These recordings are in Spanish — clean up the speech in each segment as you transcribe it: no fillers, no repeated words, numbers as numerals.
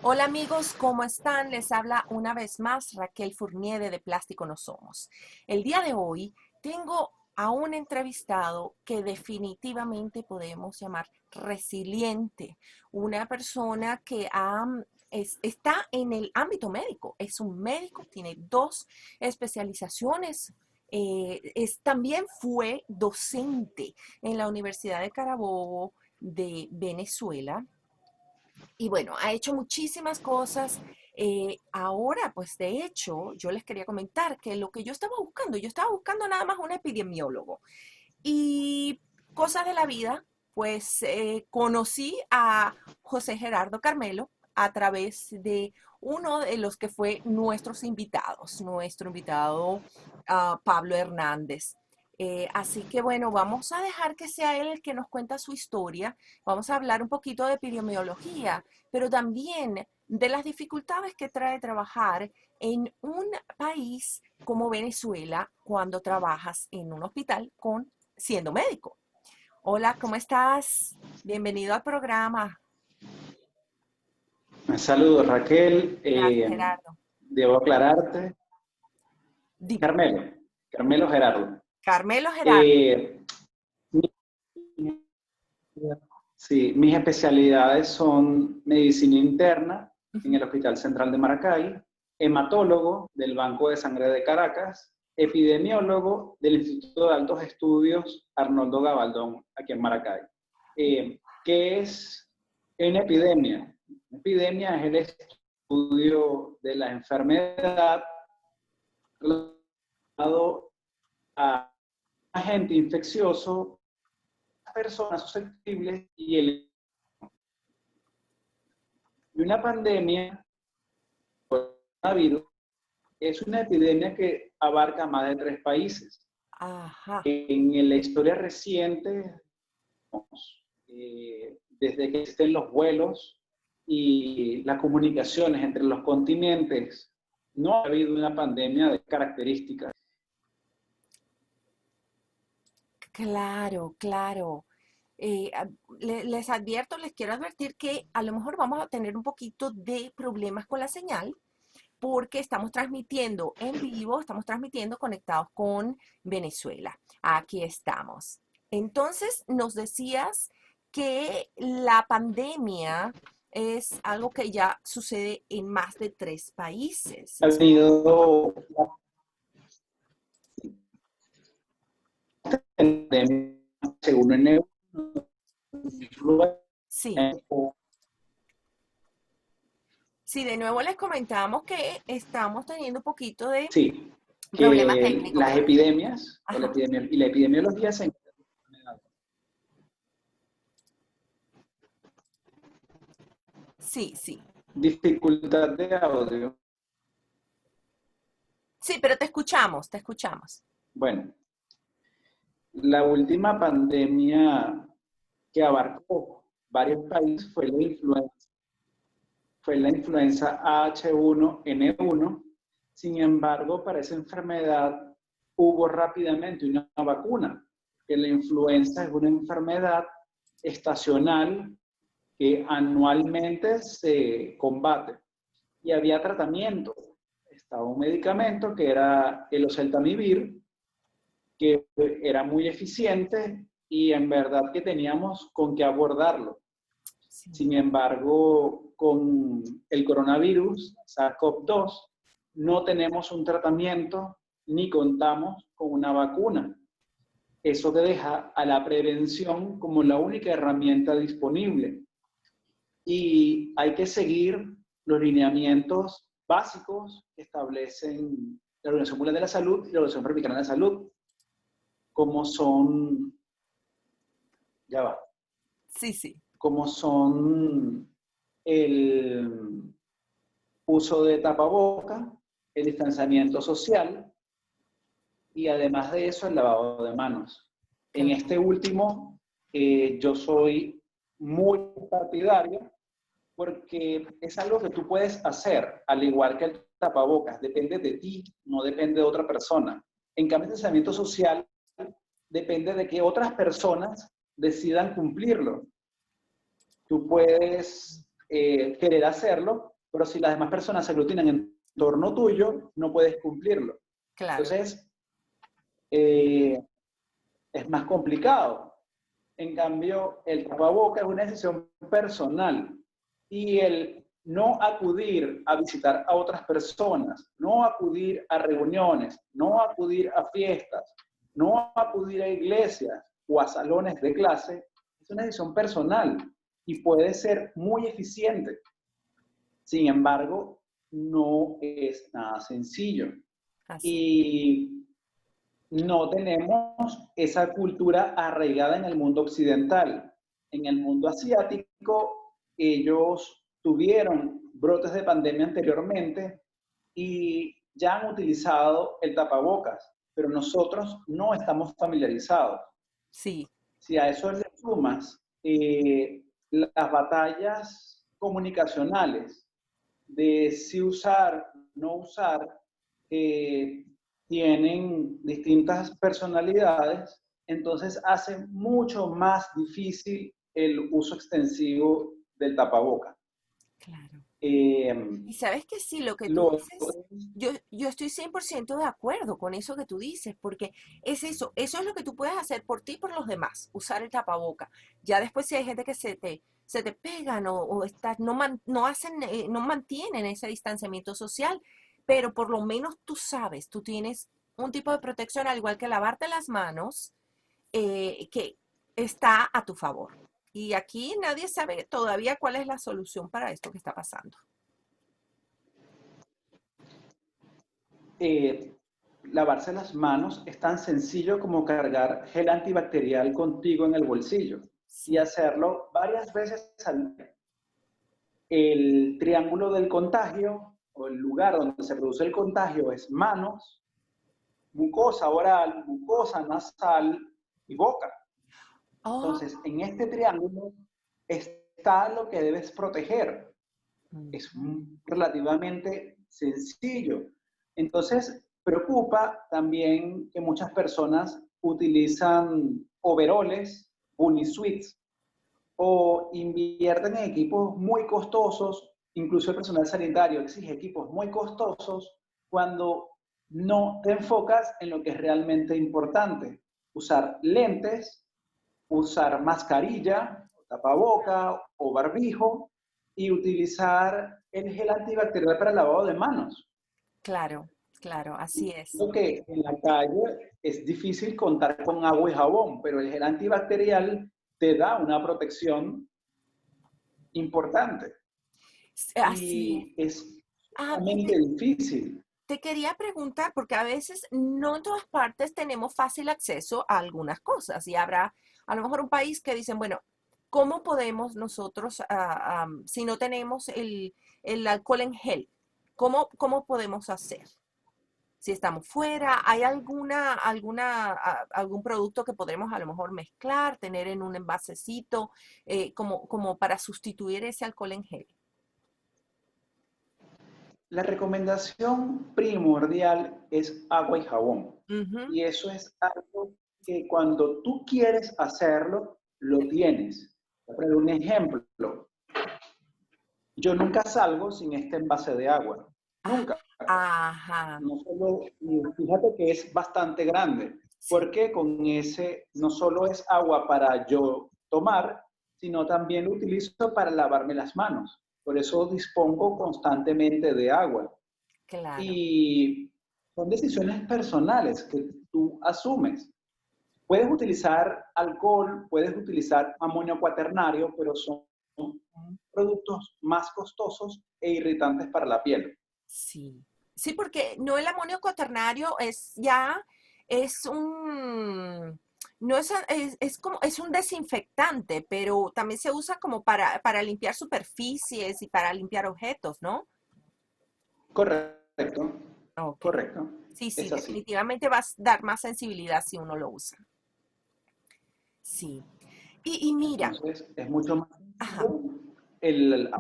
Hola amigos, ¿cómo están? Les habla una vez más Raquel Fournier de Plástico No Somos. El día de hoy tengo a un entrevistado que definitivamente podemos llamar resiliente, una persona que está en el ámbito médico, es un médico, tiene dos especializaciones. También fue docente en la Universidad de Carabobo de Venezuela y bueno, ha hecho muchísimas cosas. Ahora, pues de hecho, yo les quería comentar que lo que yo estaba buscando nada más un epidemiólogo. Y cosas de la vida, pues conocí a José Gerardo Carmelo a través de uno de los que fue nuestros invitados, nuestro invitado Pablo Hernández. Así que bueno, vamos a dejar que sea él el que nos cuenta su historia. Vamos a hablar un poquito de epidemiología, pero también de las dificultades que trae trabajar en un país como Venezuela cuando trabajas en un hospital siendo médico. Hola, ¿cómo estás? Bienvenido al programa. Saludos, Raquel. Gracias, Gerardo. Debo aclararte. Dime. Carmelo, Carmelo Gerardo. Carmelo Gerardo. Eh, sí, mis especialidades son medicina interna en Ujú. el Hospital Central de Maracay, hematólogo del Banco de Sangre de Caracas, epidemiólogo del Instituto de Altos Estudios Arnoldo Gabaldón, aquí en Maracay. ¿Qué es una epidemia? Una epidemia es el estudio de la enfermedad relacionado a un agente infeccioso, personas susceptibles y una pandemia, coronavirus, es una epidemia que abarca más de 3 países. Ajá. En la historia reciente, desde que existen los vuelos y las comunicaciones entre los continentes, no ha habido una pandemia de características. Claro, claro. Les advierto, les quiero advertir que a lo mejor vamos a tener un poquito de problemas con la señal porque estamos transmitiendo en vivo, estamos transmitiendo conectados con Venezuela. Aquí estamos. Entonces, nos decías que la pandemia es algo que ya sucede en más de 3 países. Ha habido pandemia según el Sí, sí, de nuevo les comentamos que estamos teniendo un poquito de sí, problema que técnico, las pero epidemias ajá, y la epidemiología se sí, sí. dificultad de audio. Sí, pero te escuchamos, te escuchamos. Bueno, la última pandemia que abarcó varios países fue la influenza H1N1. Sin embargo, para esa enfermedad hubo rápidamente una vacuna, que la influenza es una enfermedad estacional que anualmente se combate. Y había tratamiento. Estaba un medicamento que era el oseltamivir, que era muy eficiente y en verdad que teníamos con qué abordarlo. Sí. Sin embargo, con el coronavirus, SARS-CoV-2, no tenemos un tratamiento ni contamos con una vacuna. Eso te deja a la prevención como la única herramienta disponible. Y hay que seguir los lineamientos básicos que establecen la Organización Mundial de la Salud y la Organización Panamericana de la Salud, como son, ya va, Sí, sí. como son el uso de tapaboca, el distanciamiento social y además de eso el lavado de manos. En Claro. este último, yo soy muy partidario porque es algo que tú puedes hacer, al igual que el tapabocas, depende de ti, no depende de otra persona. En cambio, el distanciamiento social depende de que otras personas decidan cumplirlo. Tú puedes querer hacerlo, pero si las demás personas se aglutinan en torno tuyo, no puedes cumplirlo. Claro. Entonces, es más complicado. En cambio, el tapaboca es una decisión personal y el no acudir a visitar a otras personas, no acudir a reuniones, no acudir a fiestas, no acudir a iglesias o a salones de clase, es una decisión personal y puede ser muy eficiente. Sin embargo, no es nada sencillo. Así. Y no tenemos esa cultura arraigada en el mundo occidental. En el mundo asiático, ellos tuvieron brotes de pandemia anteriormente y ya han utilizado el tapabocas, pero nosotros no estamos familiarizados. Sí. Si a eso le sumas las batallas comunicacionales de si usar, no usar, tienen distintas personalidades, entonces hace mucho más difícil el uso extensivo del tapaboca. Claro. Eh, Y sabes que sí, lo que tú lo, dices, yo estoy 100% de acuerdo con eso que tú dices, porque es eso es lo que tú puedes hacer por ti y por los demás, usar el tapaboca. Ya después si hay gente que se te pegan o no hacen, no mantienen ese distanciamiento social, pero por lo menos tú sabes, tú tienes un tipo de protección, al igual que lavarte las manos, que está a tu favor. Y aquí nadie sabe todavía cuál es la solución para esto que está pasando. eh, lavarse las manos es tan sencillo como cargar gel antibacterial contigo en el bolsillo y Sí. hacerlo varias veces al día. El triángulo del contagio o el lugar donde se produce el contagio es manos, mucosa oral, mucosa nasal y boca. Oh, Entonces, en este triángulo está lo que debes proteger. Es ujú. relativamente sencillo. Entonces, preocupa también que muchas personas utilizan overoles, unisuites, o invierten en equipos muy costosos, incluso el personal sanitario exige equipos muy costosos cuando no te enfocas en lo que es realmente importante. Usar lentes, usar mascarilla, tapaboca o barbijo y utilizar el gel antibacterial para el lavado de manos. Claro, claro, así es. Lo que en la calle es difícil contar con agua y jabón, pero el gel antibacterial te da una protección importante Así es. y es Y sumamente difícil. te quería preguntar, porque a veces no en todas partes tenemos fácil acceso a algunas cosas y habrá a lo mejor un país que dicen, bueno, ¿cómo podemos nosotros, si no tenemos el alcohol en gel, cómo podemos hacer? Si estamos fuera, ¿hay algún producto que podremos a lo mejor mezclar, tener en un envasecito, como para sustituir ese alcohol en gel? La recomendación primordial es agua y jabón. Ujú. Y eso es algo que cuando tú quieres hacerlo, lo tienes. Voy a poner un ejemplo. Yo nunca salgo sin este envase de agua. Ah, Nunca. ajá, No solo, fíjate que es bastante grande, sí, porque con ese no solo es agua para yo tomar, sino también lo utilizo para lavarme las manos. Por eso dispongo constantemente de agua. claro. Y son decisiones personales que tú asumes. Puedes utilizar alcohol, puedes utilizar amonio cuaternario, pero son productos más costosos e irritantes para la piel. Sí. Sí, porque no el amonio cuaternario es un, no es como, es un desinfectante, pero también se usa como para limpiar superficies y para limpiar objetos, ¿no? Correcto, Ok. correcto. Sí, sí, Es así. definitivamente va a dar más sensibilidad si uno lo usa. Sí. Y mira, Entonces, es mucho más ajá, sencillo el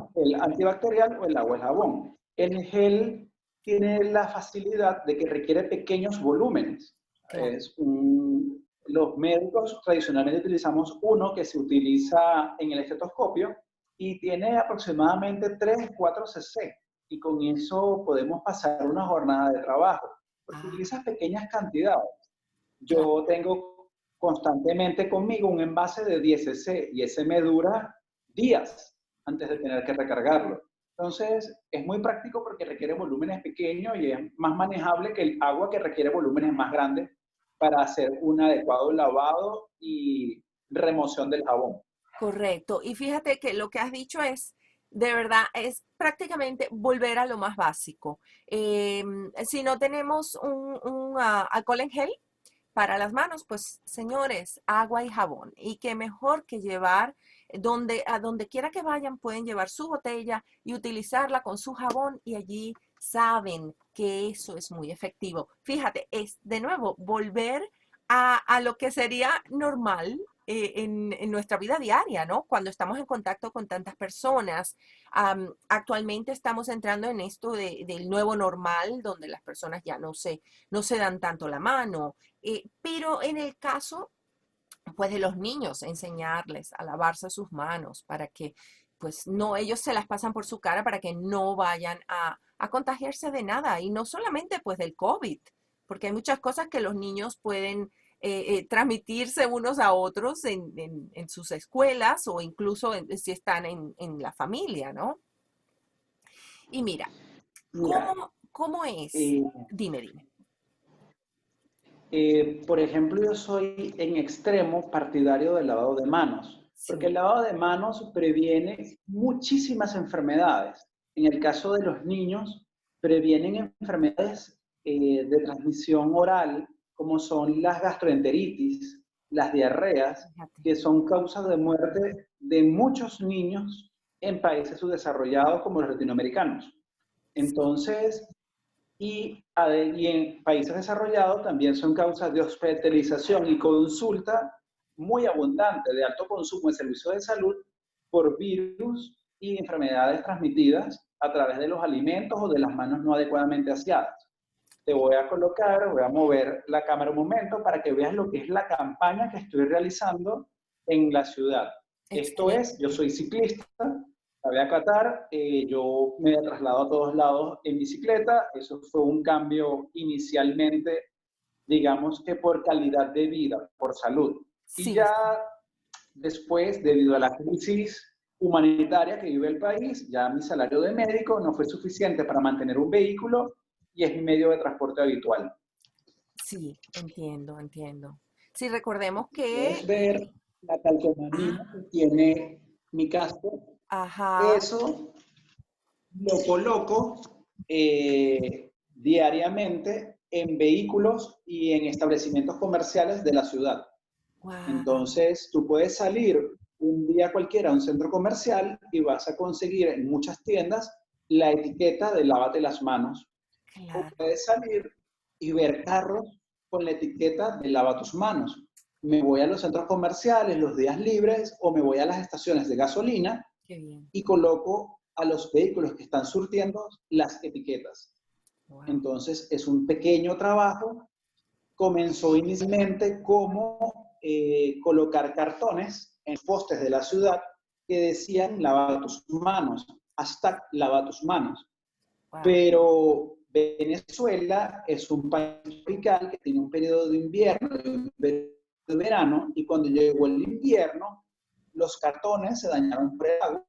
antibacterial o el agua de jabón. El gel tiene la facilidad de que requiere pequeños volúmenes. claro. Los médicos tradicionalmente utilizamos uno que se utiliza en el estetoscopio y tiene aproximadamente 3, 4 cc. Y con eso podemos pasar una jornada de trabajo, porque Ah, utilizas pequeñas cantidades. claro. Yo tengo constantemente conmigo un envase de 10 cc y ese me dura días antes de tener que recargarlo. Entonces, es muy práctico porque requiere volúmenes pequeños y es más manejable que el agua que requiere volúmenes más grandes para hacer un adecuado lavado y remoción del jabón. Correcto. Y fíjate que lo que has dicho es, de verdad, es prácticamente volver a lo más básico. Si no tenemos un alcohol en gel para las manos, pues señores, agua y jabón. Y qué mejor que llevar, a donde quiera que vayan, pueden llevar su botella y utilizarla con su jabón y allí saben que eso es muy efectivo. Fíjate, es de nuevo volver a lo que sería normal en nuestra vida diaria, ¿no? Cuando estamos en contacto con tantas personas. Actualmente estamos entrando en esto del nuevo normal, donde las personas ya no se dan tanto la mano. Pero en el caso, pues, de los niños, enseñarles a lavarse sus manos para que, pues, no, ellos se las pasan por su cara para que no vayan a contagiarse de nada. Y no solamente, pues, del COVID, porque hay muchas cosas que los niños pueden transmitirse unos a otros en sus escuelas o incluso si están en la familia, ¿no? Y mira, Mira, cómo es? eh, Dime, dime. Por ejemplo, yo soy en extremo partidario del lavado de manos, porque el Sí, lavado de manos previene muchísimas enfermedades. En el caso de los niños, previenen enfermedades de transmisión oral, como son las gastroenteritis, las diarreas, fíjate. que son causas de muerte de muchos niños en países subdesarrollados como los latinoamericanos. Sí, Entonces, y en países desarrollados también son causas de hospitalización y consulta muy abundante de alto consumo de servicios de salud por virus y enfermedades transmitidas a través de los alimentos o de las manos no adecuadamente aseadas. Te voy a colocar, voy a mover la cámara un momento para que veas lo que es la campaña que estoy realizando en la ciudad. Esto es, yo excelente. soy ciclista, sabía a Qatar, yo me he trasladado a todos lados en bicicleta, eso fue un cambio inicialmente, digamos que por calidad de vida, por salud. Y Sí, ya sí. después, debido a la crisis humanitaria que vive el país, ya mi salario de médico no fue suficiente para mantener un vehículo y es mi medio de transporte habitual. Sí, entiendo, entiendo. Sí, recordemos Puedes que, ver la calcomanía ah, que tiene mi casco. ajá, Eso lo coloco diariamente en vehículos y en establecimientos comerciales de la ciudad. wow, Entonces, tú puedes salir un día cualquiera a un centro comercial y vas a conseguir en muchas tiendas la etiqueta de lávate las manos. O claro, puedes salir y ver carros con la etiqueta de lava tus manos. Me voy a los centros comerciales los días libres o me voy a las estaciones de gasolina qué bien, y coloco a los vehículos que están surtiendo las etiquetas. wow, Entonces, es un pequeño trabajo. Comenzó inicialmente como colocar cartones en postes de la ciudad que decían lava tus manos, hashtag lava tus manos. wow, Pero Venezuela es un país tropical que tiene un periodo de invierno y un periodo de verano, y cuando llegó el invierno, los cartones se dañaron por el agua,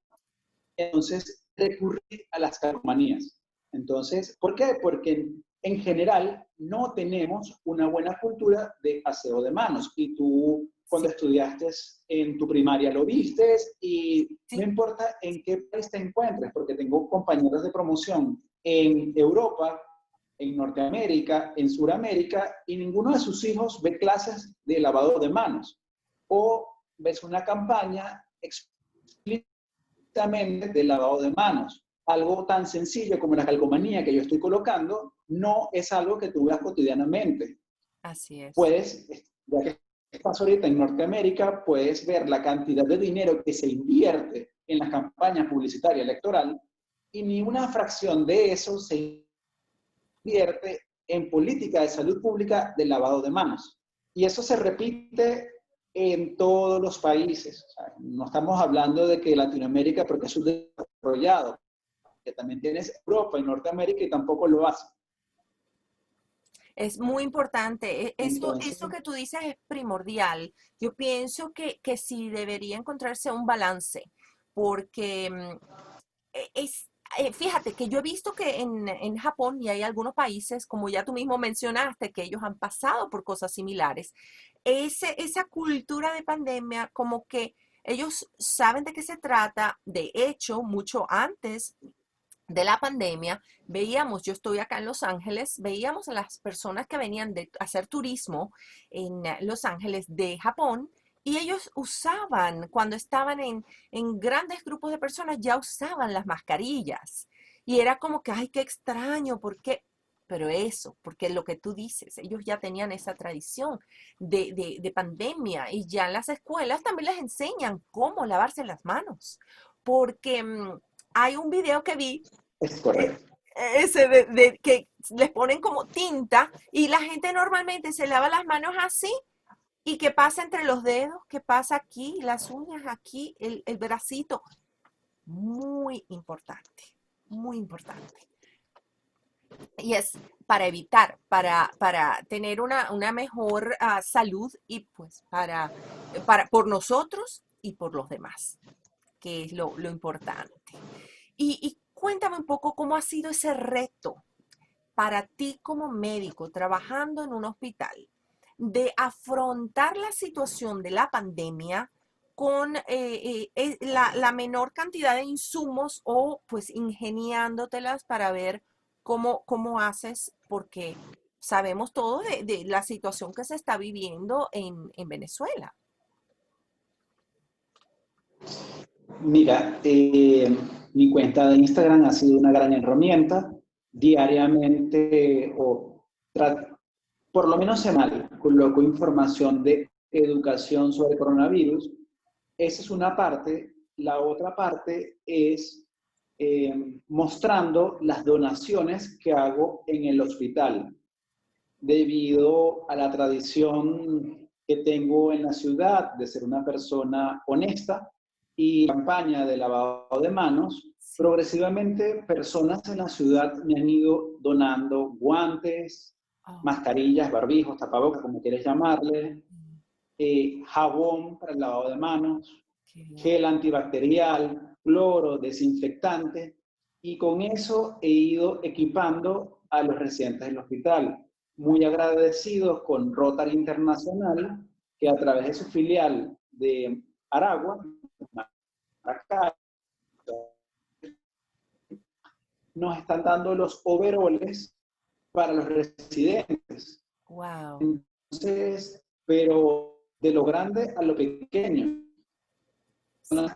entonces recurrí a las calcomanías. Entonces, ¿por qué? Porque en general no tenemos una buena cultura de aseo de manos. Y tú, cuando sí, estudiaste en tu primaria, lo viste, y no sí, importa en qué país te encuentres, porque tengo compañeros de promoción en Europa, en Norteamérica, en Sudamérica, y ninguno de sus hijos ve clases de lavado de manos. O ves una campaña del lavado de manos. Algo tan sencillo como la calcomanía que yo estoy colocando no es algo que tú veas cotidianamente. así es. Puedes, ya que estás ahorita en Norteamérica, puedes ver la cantidad de dinero que se invierte en la campaña publicitaria electoral y ni una fracción de eso se invierte en política de salud pública de lavado de manos. Y eso se repite en todos los países. O sea, no estamos hablando de que Latinoamérica, porque es subdesarrollado, que también tienes Europa y Norteamérica y tampoco lo hace. Es muy importante. Esto Entonces, que tú dices es primordial. Yo pienso que sí debería encontrarse un balance, porque fíjate que yo he visto que en Japón y hay algunos países, como ya tú mismo mencionaste, que ellos han pasado por cosas similares. Esa cultura de pandemia, como que ellos saben de qué se trata. De hecho, mucho antes de la pandemia, veíamos, yo estoy acá en Los Ángeles, veíamos a las personas que venían de hacer turismo en Los Ángeles de Japón y ellos usaban, cuando estaban en grandes grupos de personas, ya usaban las mascarillas. Y era como que, ay, qué extraño, ¿por qué? Pero eso, porque lo que tú dices, ellos ya tenían esa tradición de pandemia y ya en las escuelas también les enseñan cómo lavarse las manos. Porque hay un video que vi es eh, correcto. ese que les ponen como tinta y la gente normalmente se lava las manos así y que pasa entre los dedos, que pasa aquí, las uñas aquí, el bracito. Muy importante, muy importante. Y es para evitar, para tener una mejor salud y pues por nosotros y por los demás, que es lo importante. Y cuéntame un poco cómo ha sido ese reto para ti como médico trabajando en un hospital de afrontar la situación de la pandemia con la menor cantidad de insumos o pues ingeniándotelas para ver cómo haces, porque sabemos todo de la situación que se está viviendo en Venezuela. Mira, mi cuenta de Instagram ha sido una gran herramienta. Diariamente por lo menos semanal, coloco información de educación sobre coronavirus. Esa es una parte. La otra parte es mostrando las donaciones que hago en el hospital, debido a la tradición que tengo en la ciudad de ser una persona honesta y campaña de lavado de manos. Sí. Progresivamente personas en la ciudad me han ido donando guantes, Oh, mascarillas, barbijos, tapabocas, como quieres llamarle, mm, jabón para el lavado de manos, qué bien. gel antibacterial, cloro, desinfectante, y con eso he ido equipando a los residentes del hospital. Muy agradecidos con Rotary Internacional, que a través de su filial de Aragua, acá, nos están dando los overoles para los residentes. Wow. Entonces, pero de lo grande a lo pequeño, me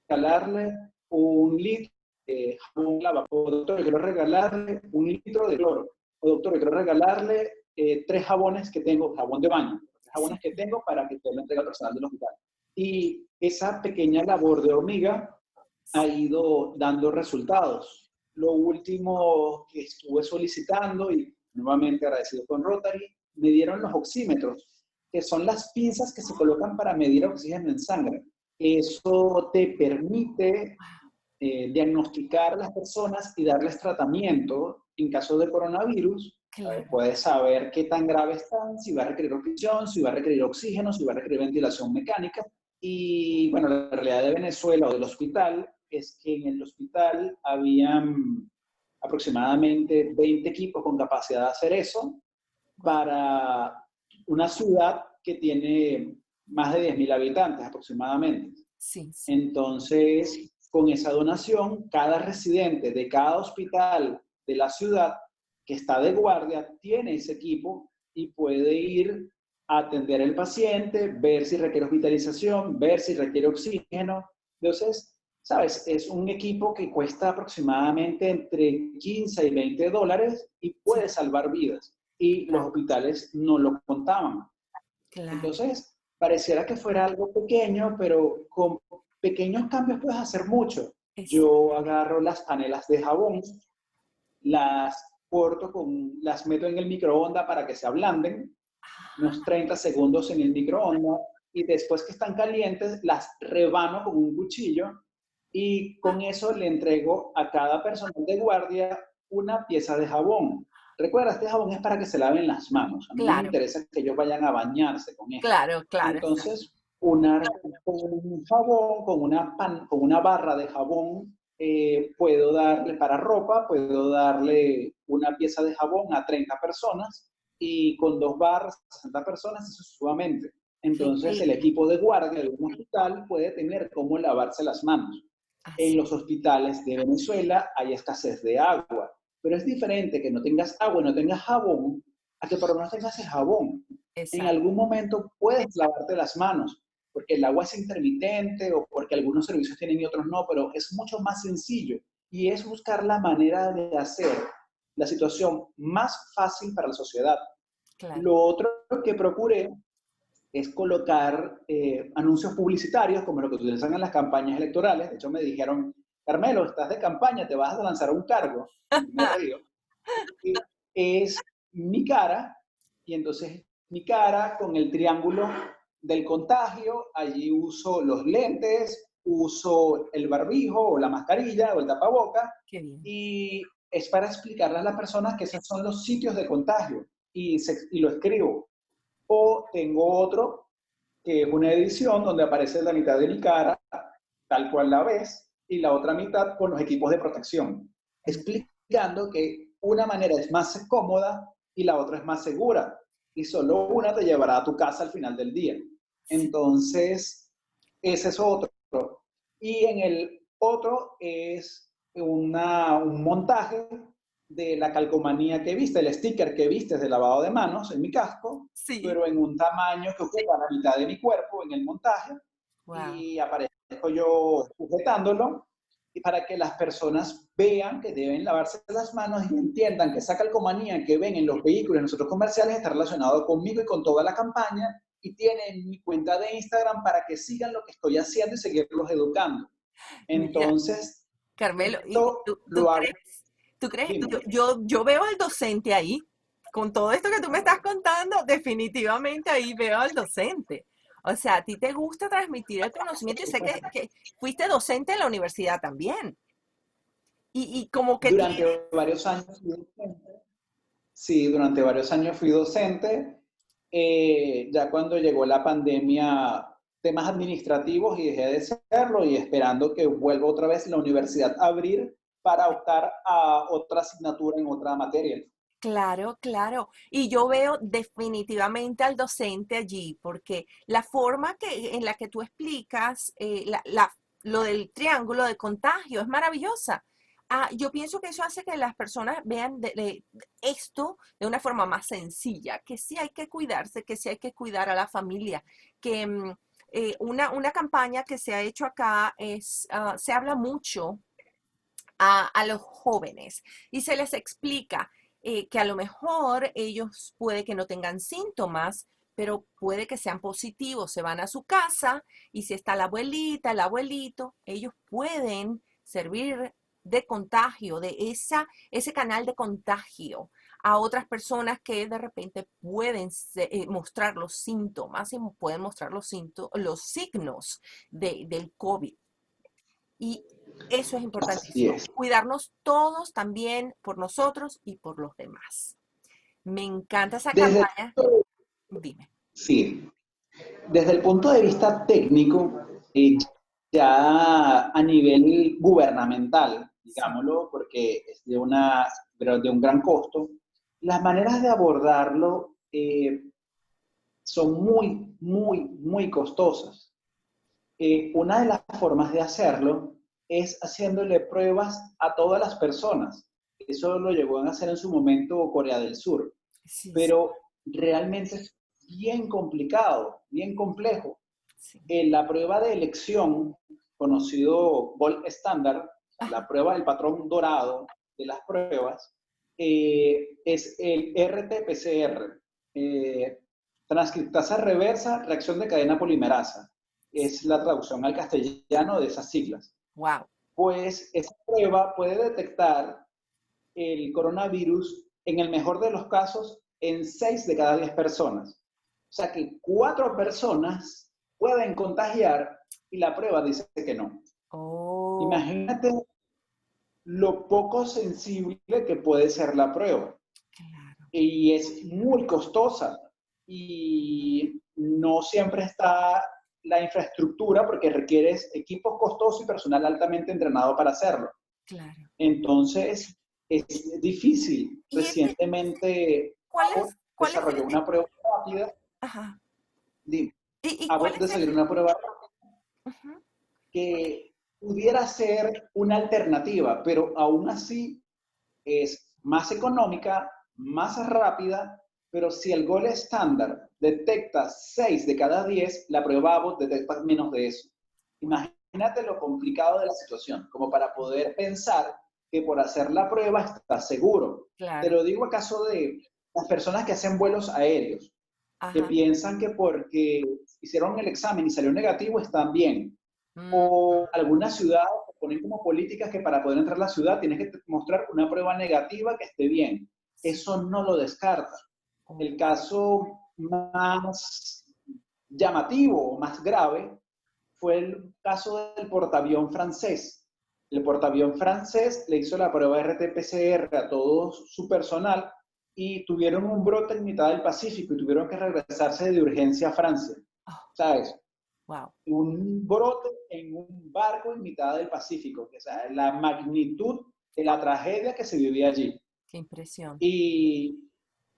regalarle un litro de jabón lava, o doctor, quiero regalarle un litro de cloro, o doctor, quiero regalarle 3 jabones que tengo, jabón de baño, 3 jabones Sí. que tengo para que usted lo entregue al personal del hospital. Y esa pequeña labor de hormiga ha ido dando resultados. Lo último que estuve solicitando, y nuevamente agradecido con Rotary, me dieron los oxímetros, que son las pinzas que se colocan para medir oxígeno en sangre. Eso te permite diagnosticar a las personas y darles tratamiento en caso de coronavirus. Claro. Puedes saber qué tan grave están, si va a requerir oxígeno, si va a requerir oxígeno, si va a requerir ventilación mecánica. Y bueno, la realidad de Venezuela o del hospital es que en el hospital habían aproximadamente 20 equipos con capacidad de hacer eso Wow. para una ciudad que tiene más de 10.000 habitantes aproximadamente. Sí, sí. Entonces, con esa donación, cada residente de cada hospital de la ciudad que está de guardia tiene ese equipo y puede ir a atender al paciente, ver si requiere hospitalización, ver si requiere oxígeno. Entonces, sabes, es un equipo que cuesta aproximadamente entre 15 y $20 y Sí, puede salvar vidas. Y los claro, hospitales no lo contaban. claro. Entonces, pareciera que fuera algo pequeño, pero con pequeños cambios puedes hacer mucho. Yo Exactamente. agarro las panelas de jabón, las corto las meto en el microondas para que se ablanden unos 30 segundos en el microondas y después que están calientes las rebano con un cuchillo y con eso le entrego a cada personal de guardia una pieza de jabón. Recuerda, este jabón es para que se laven las manos. A mí no me Claro, interesa que ellos vayan a bañarse con esto. claro, claro, exacto. Entonces, con un jabón, con una barra de jabón, puedo darle para ropa, puedo darle una pieza de jabón a 30 personas y con 2 barras, 60 personas y sucesivamente. Qué Entonces, el increíble. equipo de guardia de un hospital puede tener cómo lavarse las manos. En Así, los hospitales de Venezuela hay escasez de agua, pero es diferente que no tengas agua y no tengas jabón a que por lo menos tengas el jabón. En exacto. algún momento puedes lavarte las manos, porque el agua es intermitente o porque algunos servicios tienen y otros no, pero es mucho más sencillo y es buscar la manera de hacer la situación más fácil para la sociedad. Claro. Lo otro que procuré es colocar anuncios publicitarios como lo que utilizan en las campañas electorales. De hecho, me dijeron, Carmelo, estás de campaña, te vas a lanzar a un cargo. Me río. Y es mi cara, y entonces mi cara con el triángulo del contagio, allí uso los lentes, uso el barbijo o la mascarilla o el tapaboca, Qué bien. y es para explicarle a las personas que esos son los sitios de contagio, y lo escribo. O tengo otro que es una edición donde aparece la mitad de mi cara, tal cual la ves, y la otra mitad con los equipos de protección, explicando que una manera es más cómoda y la otra es más segura, y solo una te llevará a tu casa al final del día. Sí. Entonces, ese es otro. Y en el otro es un montaje de la calcomanía que viste, el sticker que viste de lavado de manos en mi casco, Sí. pero en un tamaño que ocupa la mitad de mi cuerpo en el montaje, Wow. y aparezco yo sujetándolo, y para que las personas vean que deben lavarse las manos y entiendan que esa calcomanía que ven en los vehículos, en los centros comerciales, está relacionado conmigo y con toda la campaña, y tienen mi cuenta de Instagram para que sigan lo que estoy haciendo y seguirlos educando. Mira, Entonces, Carmelo, ¿y esto tú lo hago, crees, dime. yo veo al docente ahí, con todo esto que tú me estás contando, definitivamente ahí veo al docente. O sea, a ti te gusta transmitir el conocimiento y sé que fuiste docente en la universidad también. Y como que Durante tienes, varios años fui docente. Sí, durante varios años fui docente. Ya cuando llegó la pandemia, temas administrativos y dejé de serlo y esperando que vuelva otra vez la universidad a abrir para optar a otra asignatura en otra materia. claro, claro. Y yo veo definitivamente al docente allí, porque la forma en la que tú explicas lo del triángulo de contagio es maravillosa. Yo pienso que eso hace que las personas vean de esto de una forma más sencilla, que sí hay que cuidarse, que sí hay que cuidar a la familia, que una campaña que se ha hecho acá se habla mucho a los jóvenes y se les explica que a lo mejor ellos puede que no tengan síntomas, pero puede que sean positivos. Se van a su casa y si está la abuelita, el abuelito, ellos pueden servir de contagio, ese canal de contagio a otras personas que de repente pueden mostrar los síntomas y pueden mostrar los signos del COVID. Y eso es Así importantísimo. es. Cuidarnos todos también por nosotros y por los demás. Me encanta esa Desde, campaña. Dime. sí, desde el punto de vista técnico, ya a nivel gubernamental, Sí, digámoslo, porque es de un gran costo, las maneras de abordarlo son muy, muy, muy costosas. Una de las formas de hacerlo es haciéndole pruebas a todas las personas. Eso lo llegó a hacer en su momento Corea del Sur, sí, sí, pero realmente es bien complicado, bien complejo. sí. La prueba de elección, conocido Gold Standard, Ah, la prueba del patrón dorado de las pruebas, es el RT-PCR, transcriptasa reversa, reacción de cadena polimerasa. Es la traducción al castellano de esas siglas. wow. Pues esa prueba puede detectar el coronavirus en el mejor de los casos en 6 de cada 10 personas. O sea que 4 personas pueden contagiar y la prueba dice que no. Oh, Imagínate lo poco sensible que puede ser la prueba. claro. Y es muy costosa. Y no siempre está la infraestructura porque requieres equipos costosos y personal altamente entrenado para hacerlo. Claro. Entonces, es difícil. ¿Y ese, Recientemente, cuál es desarrolló una prueba rápida. ajá. Dime, ¿Y cuál es el, desarrolló una prueba ujú, que pudiera ser una alternativa, pero aún así es más económica, más rápida, pero si el gol estándar detecta 6 de cada 10, la prueba Abbott detecta menos de eso. wow, Imagínate lo complicado de la situación, como para poder pensar que por hacer la prueba está seguro. Te claro. lo digo acaso de las personas que hacen vuelos aéreos, que Ajá. piensan que porque hicieron el examen y salió negativo están bien. Mm, O algunas ciudades ponen como políticas que para poder entrar a la ciudad tienes que mostrar una prueba negativa que esté bien. sí. Eso no lo descarta. Oh, El wow. caso más llamativo o más grave fue el caso del portaavión francés. El portaavión francés le hizo la prueba RT-PCR a todo su personal y tuvieron un brote en mitad del Pacífico y tuvieron que regresarse de urgencia a Francia. Oh, ¿Sabes? wow. Un brote en un barco en mitad del Pacífico, o sea, la magnitud de la tragedia que se vivía allí. Qué impresión. Y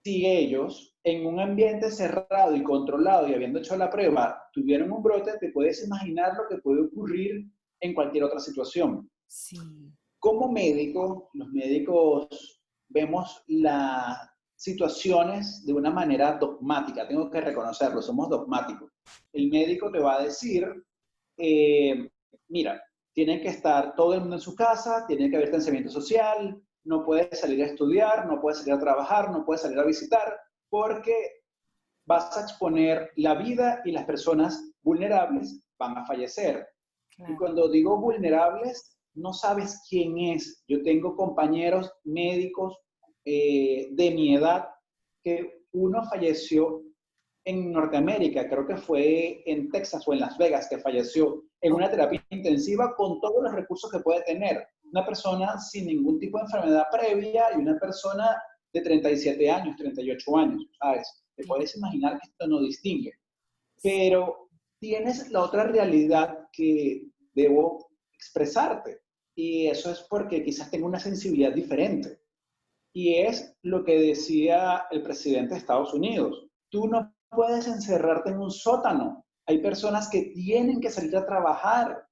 si ellos, en un ambiente cerrado y controlado y habiendo hecho la prueba, tuvieron un brote, te puedes imaginar lo que puede ocurrir en cualquier otra situación. Sí. Como médico, los médicos vemos las situaciones de una manera dogmática, tengo que reconocerlo, somos dogmáticos. El médico te va a decir, eh, mira, tiene que estar todo el mundo en su casa, tiene que haber distanciamiento social, no puedes salir a estudiar, no puedes salir a trabajar, no puedes salir a visitar, porque vas a exponer la vida y las personas vulnerables van a fallecer. Y Claro. cuando digo vulnerables, no sabes quién es. Yo tengo compañeros médicos de mi edad que uno falleció en Norteamérica, creo que fue en Texas o en Las Vegas, que falleció en Oh, una terapia intensiva con todos los recursos que puede tener. Una persona sin ningún tipo de enfermedad previa y una persona de 37 años, 38 años, ¿sabes? Te claro. puedes imaginar que esto no distingue. Sí. Pero tienes la otra realidad que debo expresarte. Y eso es porque quizás tengo una sensibilidad diferente. Y es lo que decía el presidente de Estados Unidos. Tú no puedes encerrarte en un sótano. Hay personas que tienen que salir a trabajar.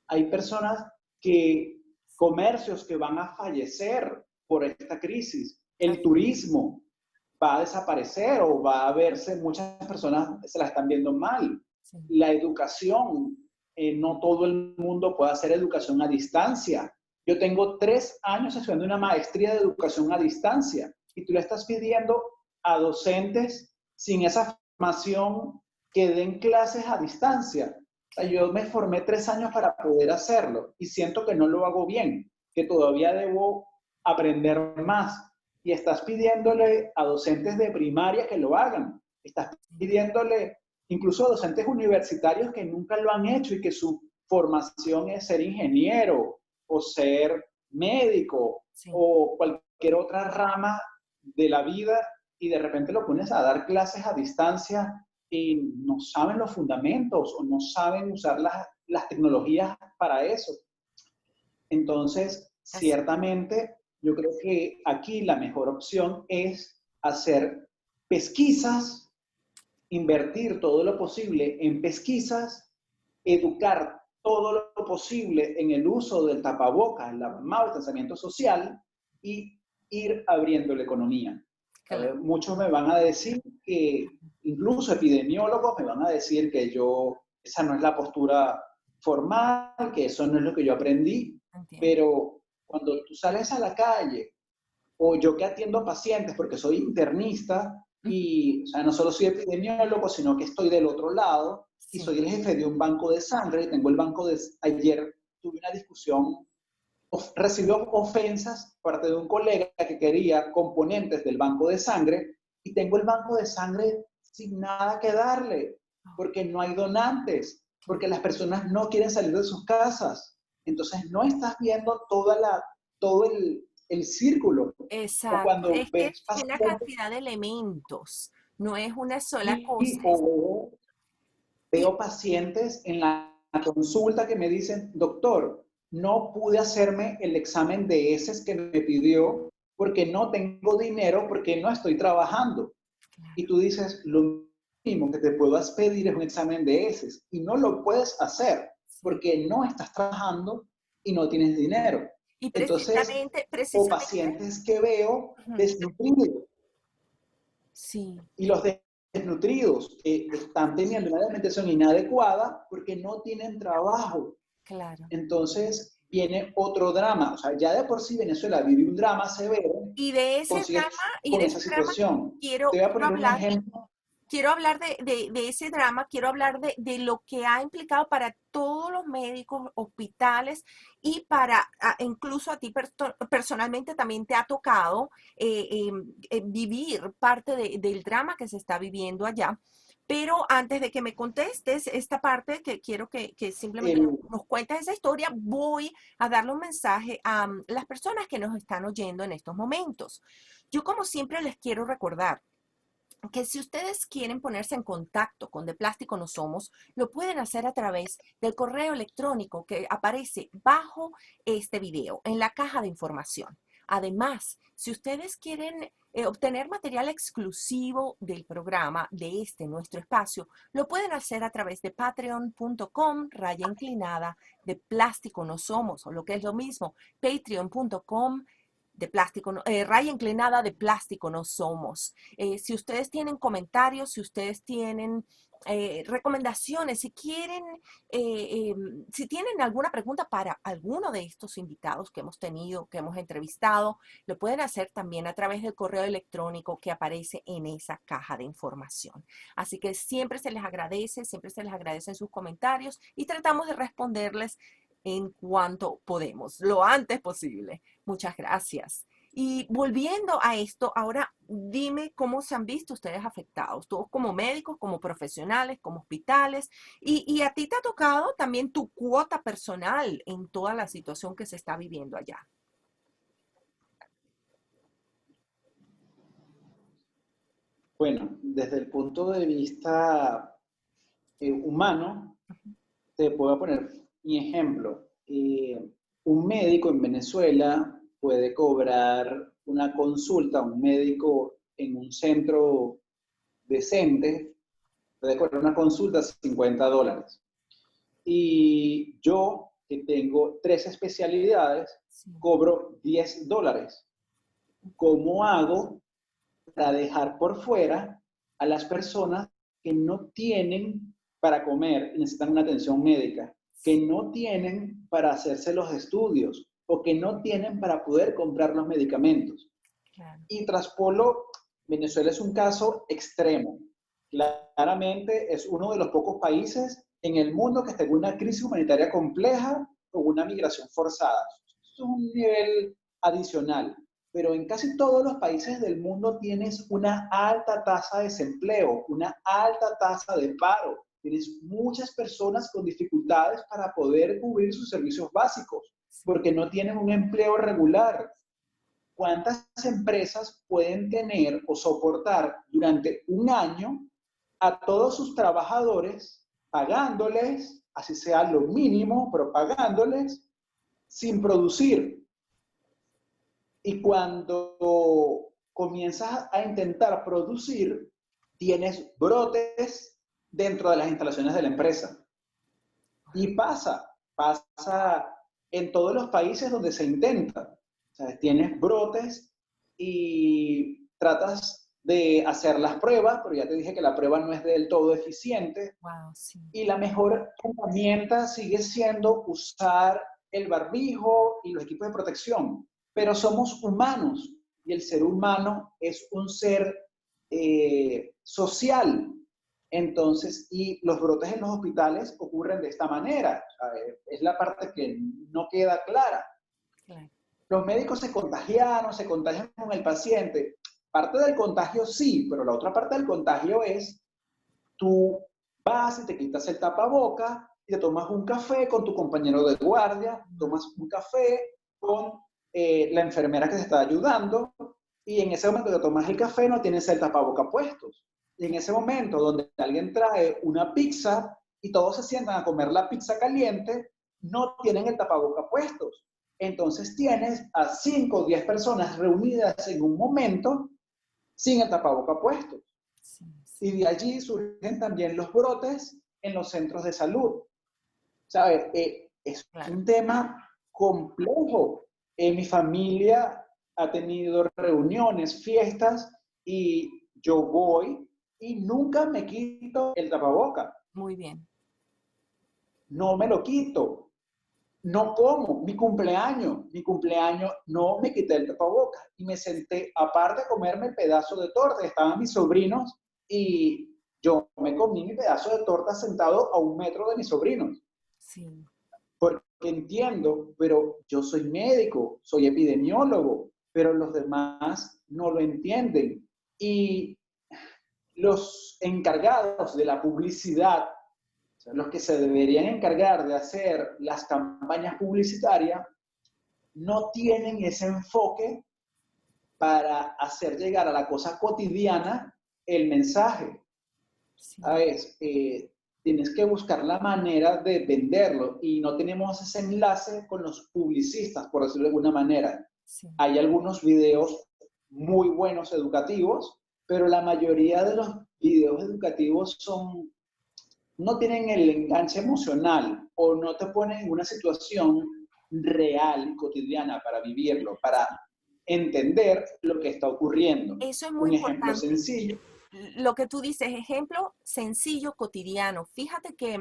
Hay personas que, comercios que van a fallecer por esta crisis. El Así, turismo va a desaparecer o va a verse, muchas personas se la están viendo mal. sí. La educación, no todo el mundo puede hacer educación a distancia. Yo tengo 3 años estudiando una maestría de educación a distancia y tú le estás pidiendo a docentes sin esa formación que den clases a distancia. O sea, yo me formé 3 años para poder hacerlo y siento que no lo hago bien, que todavía debo aprender más. Y estás pidiéndole a docentes de primaria que lo hagan. Estás pidiéndole incluso a docentes universitarios que nunca lo han hecho y que su formación es ser ingeniero o ser médico Sí. o cualquier otra rama de la vida y de repente lo pones a dar clases a distancia y no saben los fundamentos o no saben usar las tecnologías para eso. Entonces, Así. ciertamente, yo creo que aquí la mejor opción es hacer pesquisas, invertir todo lo posible en pesquisas, educar todo lo posible en el uso del tapabocas, el lavado, el distanciamiento social y ir abriendo la economía. Claro. Muchos me van a decir que, incluso epidemiólogos me van a decir que esa no es la postura formal, que eso no es lo que yo aprendí, Entiendo. pero cuando tú sales a la calle, o yo que atiendo pacientes, porque soy internista, Ujú. y, o sea, no solo soy epidemiólogo, sino que estoy del otro lado, y Sí. soy el jefe de un banco de sangre, y tengo el banco de... Ayer tuve una discusión, recibió ofensas parte de un colega que quería componentes del banco de sangre, y tengo el banco de sangre sin nada que darle, porque no hay donantes, porque las personas no quieren salir de sus casas. Entonces no estás viendo todo el círculo. O Exacto, cuando es que ves es una pacientes cantidad de elementos, no es una sola y cosa. o Y veo pacientes en la consulta que me dicen, doctor, no pude hacerme el examen de heces que me pidió porque no tengo dinero, porque no estoy trabajando. Y tú dices, lo mínimo que te puedas pedir es un examen de heces y no lo puedes hacer sí. porque no estás trabajando y no tienes dinero. Y Entonces, precisamente, o precisamente, pacientes que veo ujú, desnutridos sí, y los desnutridos que están teniendo una alimentación inadecuada porque no tienen trabajo. claro. Entonces viene otro drama. O sea, ya de por sí Venezuela vive un drama severo, Y de ese drama, consigues y con de esa ese drama situación. quiero, Te voy a quiero poner un hablar. ejemplo. Quiero hablar de ese drama, quiero hablar de lo que ha implicado para todos los médicos, hospitales y para, incluso a ti personalmente también te ha tocado vivir parte del drama que se está viviendo allá. Pero antes de que me contestes esta parte, que quiero que simplemente El, nos cuentes esa historia, voy a darle un mensaje a las personas que nos están oyendo en estos momentos. Yo, como siempre, les quiero recordar que si ustedes quieren ponerse en contacto con De Plástico No Somos, lo pueden hacer a través del correo electrónico que aparece bajo este video, en la caja de información. Además, si ustedes quieren obtener material exclusivo del programa, de este nuestro espacio, lo pueden hacer a través de patreon.com, raya inclinada, de Plástico No Somos, o lo que es lo mismo, patreon.com, de plástico, raya inclinada de Plástico No Somos. Si ustedes tienen comentarios, si ustedes tienen recomendaciones, si quieren, si tienen alguna pregunta para alguno de estos invitados que hemos tenido, que hemos entrevistado, lo pueden hacer también a través del correo electrónico que aparece en esa caja de información. Así que siempre se les agradecen sus comentarios y tratamos de responderles en cuanto podemos, lo antes posible. Muchas gracias. Y volviendo a esto, ahora dime cómo se han visto ustedes afectados, todos como médicos, como profesionales, como hospitales, y a ti te ha tocado también tu cuota personal en toda la situación que se está viviendo allá. bueno, desde el punto de vista humano, te puedo poner mi ejemplo. Un médico en Venezuela puede cobrar una consulta, un médico en un centro decente, puede cobrar una consulta $50. Y yo, que tengo 3 especialidades, Sí, cobro $10. ¿Cómo hago para dejar por fuera a las personas que no tienen para comer y necesitan una atención médica, que no tienen para hacerse los estudios o que no tienen para poder comprar los medicamentos? claro. Y Traspolo, Venezuela es un caso extremo. Claramente es uno de los pocos países en el mundo que está en una crisis humanitaria compleja con una migración forzada. Es un nivel adicional. Pero en casi todos los países del mundo tienes una alta tasa de desempleo, una alta tasa de paro. Tienes muchas personas con dificultades para poder cubrir sus servicios básicos Sí, porque no tienen un empleo regular. ¿Cuántas empresas pueden tener o soportar durante un año a todos sus trabajadores pagándoles, así sea lo mínimo, pero pagándoles sin producir? Y cuando comienzas a intentar producir, tienes brotes dentro de las instalaciones de la empresa. Y pasa en todos los países donde se intenta. O sea, tienes brotes y tratas de hacer las pruebas, pero ya te dije que la prueba no es del todo eficiente. wow, sí, Y la mejor herramienta sigue siendo usar el barbijo y los equipos de protección. Pero somos humanos y el ser humano es un ser social. Entonces, y los brotes en los hospitales ocurren de esta manera. O sea, es la parte que no queda clara. claro. Los médicos se contagian con el paciente. parte del contagio sí, pero la otra parte del contagio es tú vas y te quitas el tapaboca y te tomas un café con tu compañero de guardia, tomas un café con la enfermera que te está ayudando y en ese momento que tomas el café no tienes el tapaboca puestos. Y en ese momento donde alguien trae una pizza y todos se sientan a comer la pizza caliente, no tienen el tapaboca puestos. Entonces tienes a 5 o 10 personas reunidas en un momento sin el tapaboca puesto. Sí, sí, Y de allí surgen también los brotes en los centros de salud. ¿Sabes? Es claro. un tema complejo. Mi familia ha tenido reuniones, fiestas, y yo voy y nunca me quito el tapaboca. Muy bien. No me lo quito. No como. Mi cumpleaños no me quité el tapabocas y me senté, aparte de comerme el pedazo de torta, estaban mis sobrinos y yo me comí mi pedazo de torta sentado a 1 metro de mis sobrinos. Sí, Porque entiendo, pero yo soy médico, soy epidemiólogo, pero los demás no lo entienden. Y los encargados de la publicidad, o sea, los que se deberían encargar de hacer las campañas publicitarias, no tienen ese enfoque para hacer llegar a la cosa cotidiana el mensaje. sí, ¿Sabes? Tienes que buscar la manera de venderlo y no tenemos ese enlace con los publicistas, por decirlo de alguna manera. sí. Hay algunos videos muy buenos educativos, pero la mayoría de los videos educativos no tienen el enganche emocional o no te ponen en una situación real, cotidiana, para vivirlo, para entender lo que está ocurriendo. Eso es muy Un ejemplo importante. sencillo. Lo que tú dices, ejemplo sencillo, cotidiano. Fíjate que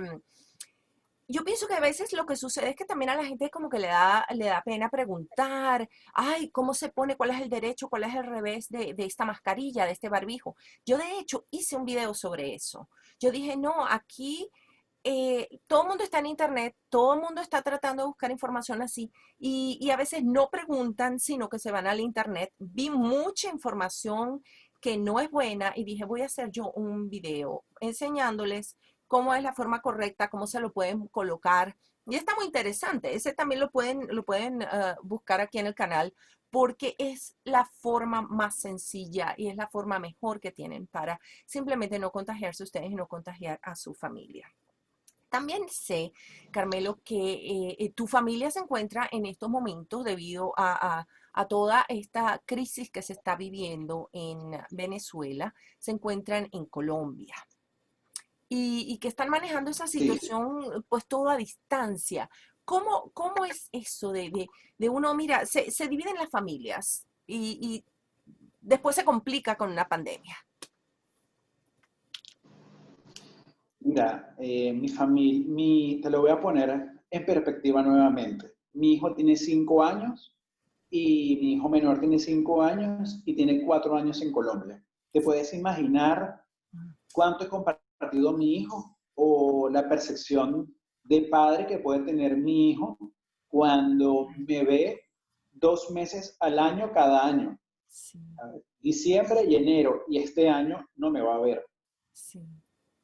yo pienso que a veces lo que sucede es que también a la gente como que le da pena preguntar, ay, ¿cómo se pone? ¿Cuál es el derecho? ¿Cuál es el revés de esta mascarilla, de este barbijo? Yo de hecho hice un video sobre eso. Yo dije, no, aquí todo el mundo está en internet, todo el mundo está tratando de buscar información así y a veces no preguntan, sino que se van al internet. Vi mucha información que no es buena y dije, voy a hacer yo un video enseñándoles cómo es la forma correcta, cómo se lo pueden colocar. Y está muy interesante. Ese también lo pueden buscar aquí en el canal porque es la forma más sencilla y es la forma mejor que tienen para simplemente no contagiarse ustedes y no contagiar a su familia. También sé, Carmelo, que tu familia se encuentra en estos momentos debido a toda esta crisis que se está viviendo en Venezuela, se encuentran en Colombia y que están manejando esa Sí, situación pues todo a distancia. ¿Cómo es eso de uno, mira, se dividen las familias y después se complica con una pandemia? mira, mi familia, te lo voy a poner en perspectiva nuevamente. Mi hijo tiene 5 años y mi hijo menor tiene 5 años y tiene 4 años en Colombia. ¿Te puedes imaginar cuánto he compartido mi hijo o la percepción de padre que puede tener mi hijo cuando me ve 2 meses al año cada año? Sí, Diciembre y enero, y este año no me va a ver. sí,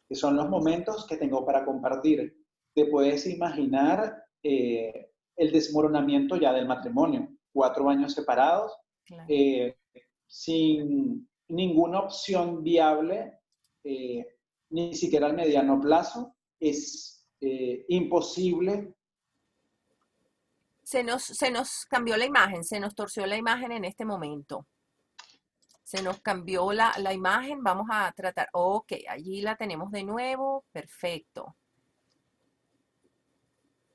Que son los momentos que tengo para compartir. Te puedes imaginar el desmoronamiento ya del matrimonio, 4 años separados, claro. eh, sin ninguna opción viable, ni siquiera al mediano plazo. Es imposible. Se nos cambió la imagen, se nos torció la imagen en este momento. Se nos cambió la imagen, vamos a tratar, ok, allí la tenemos de nuevo, perfecto.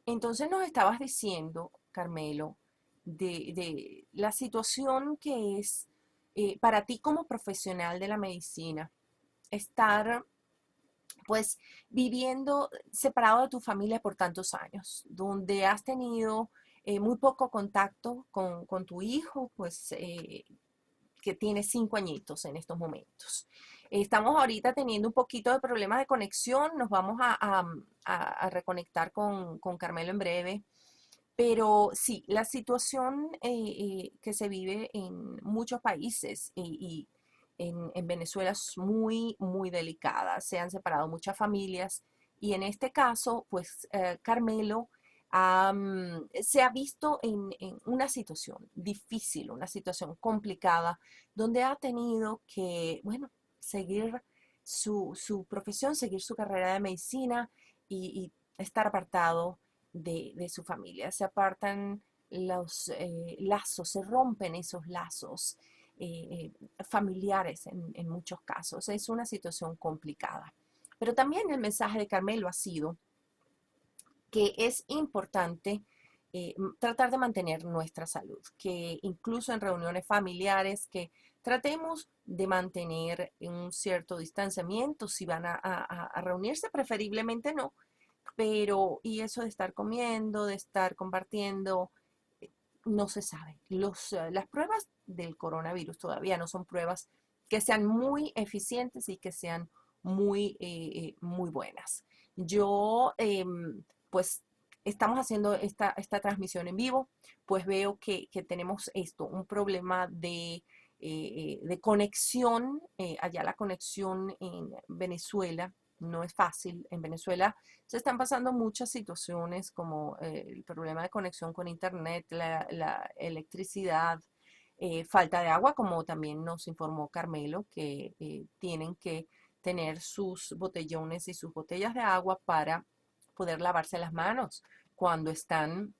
Entonces nos estabas diciendo, Carmelo, de la situación que es para ti como profesional de la medicina, estar pues viviendo separado de tu familia por tantos años, donde has tenido muy poco contacto con tu hijo, pues que tiene 5 añitos en estos momentos. Estamos ahorita teniendo un poquito de problemas de conexión, nos vamos a reconectar con Carmelo en breve, pero sí, la situación que se vive en muchos países en Venezuela es muy, muy delicada. Se han separado muchas familias y en este caso, pues Carmelo se ha visto en una situación difícil, una situación complicada, donde ha tenido que, bueno, seguir su profesión, seguir su carrera de medicina y estar apartado de su familia. Se apartan los lazos, se rompen esos lazos familiares en muchos casos. Es una situación complicada. Pero también el mensaje de Carmelo ha sido que es importante tratar de mantener nuestra salud, que incluso en reuniones familiares, que tratemos de mantener un cierto distanciamiento, si van a reunirse, preferiblemente no, pero y eso de estar comiendo, de estar compartiendo, no se sabe. Las pruebas del coronavirus todavía no son pruebas que sean muy eficientes y que sean muy buenas. Yo, pues, estamos haciendo esta transmisión en vivo, pues veo que tenemos esto, un problema de conexión. Allá la conexión en Venezuela no es fácil. En Venezuela se están pasando muchas situaciones como el problema de conexión con internet, la electricidad, falta de agua, como también nos informó Carmelo, que tienen que tener sus botellones y sus botellas de agua para poder lavarse las manos cuando están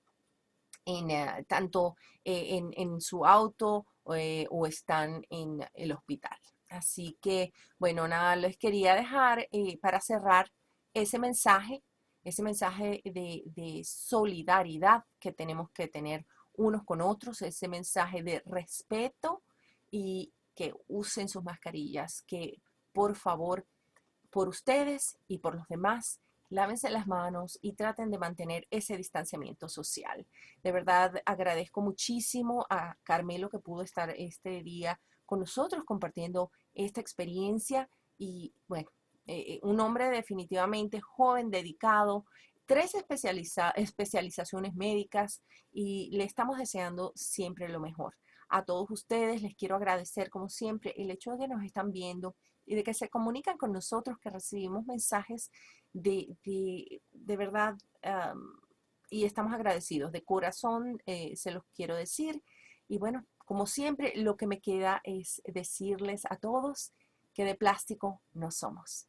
tanto en su auto o están en el hospital. Así que, bueno, nada, les quería dejar para cerrar ese mensaje de solidaridad que tenemos que tener unos con otros, ese mensaje de respeto y que usen sus mascarillas, que por favor, por ustedes y por los demás, lávense las manos y traten de mantener ese distanciamiento social. De verdad, agradezco muchísimo a Carmelo que pudo estar este día con nosotros compartiendo esta experiencia y bueno, un hombre definitivamente joven, dedicado, tres especializaciones médicas y le estamos deseando siempre lo mejor. A todos ustedes les quiero agradecer como siempre el hecho de que nos están viendo y de que se comunican con nosotros, que recibimos mensajes de verdad y estamos agradecidos. De corazón se los quiero decir. Y bueno, como siempre, lo que me queda es decirles a todos que de plástico no somos.